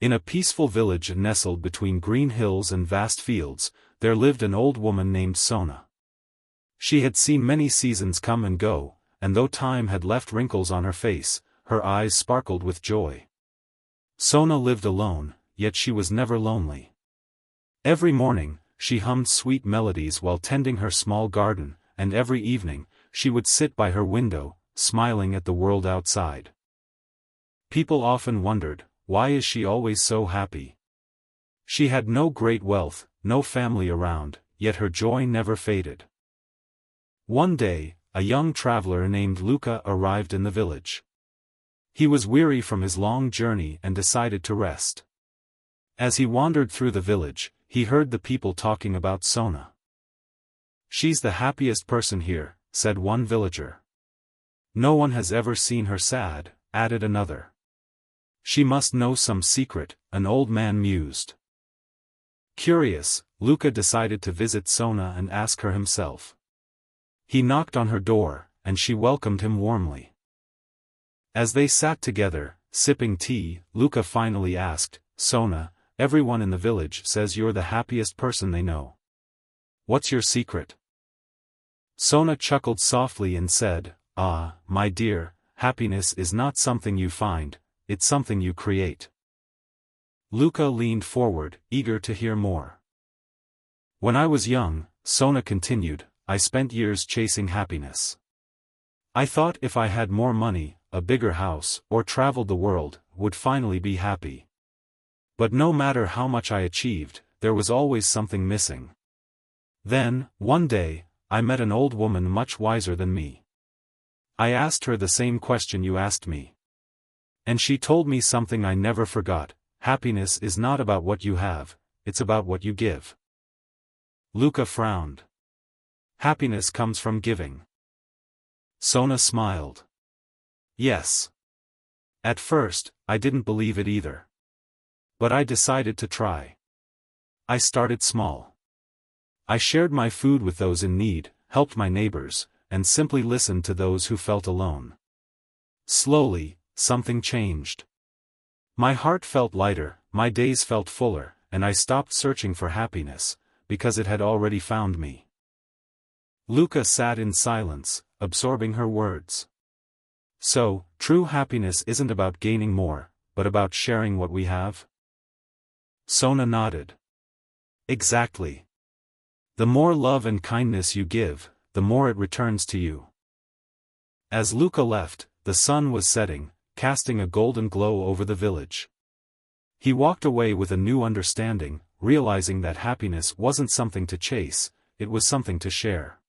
In a peaceful village nestled between green hills and vast fields, there lived an old woman named Sona. She had seen many seasons come and go, and though time had left wrinkles on her face, her eyes sparkled with joy. Sona lived alone, yet she was never lonely. Every morning, she hummed sweet melodies while tending her small garden, and every evening, she would sit by her window, smiling at the world outside. People often wondered, why is she always so happy? She had no great wealth, no family around, yet her joy never faded. One day, a young traveler named Luca arrived in the village. He was weary from his long journey and decided to rest. As he wandered through the village, he heard the people talking about Sona. "She's the happiest person here," said one villager. "No one has ever seen her sad," added another. "She must know some secret," an old man mused. Curious, Luca decided to visit Sona and ask her himself. He knocked on her door, and she welcomed him warmly. As they sat together, sipping tea, Luca finally asked, "Sona, everyone in the village says you're the happiest person they know. What's your secret?" Sona chuckled softly and said, "Ah, my dear, happiness is not something you find, it's something you create." Luca leaned forward, eager to hear more. "When I was young," Sona continued, "I spent years chasing happiness. I thought if I had more money, a bigger house, or traveled the world, would finally be happy. But no matter how much I achieved, there was always something missing. Then, one day, I met an old woman much wiser than me. I asked her the same question you asked me. And she told me something I never forgot: happiness is not about what you have, it's about what you give." Luca frowned. "Happiness comes from giving." Sona smiled. "Yes. At first, I didn't believe it either. But I decided to try. I started small. I shared my food with those in need, helped my neighbors, and simply listened to those who felt alone. Slowly, something changed. My heart felt lighter, my days felt fuller, and I stopped searching for happiness, because it had already found me." Luca sat in silence, absorbing her words. "So, true happiness isn't about gaining more, but about sharing what we have?" Sona nodded. "Exactly. The more love and kindness you give, the more it returns to you." As Luca left, the sun was setting, casting a golden glow over the village. He walked away with a new understanding, realizing that happiness wasn't something to chase, it was something to share.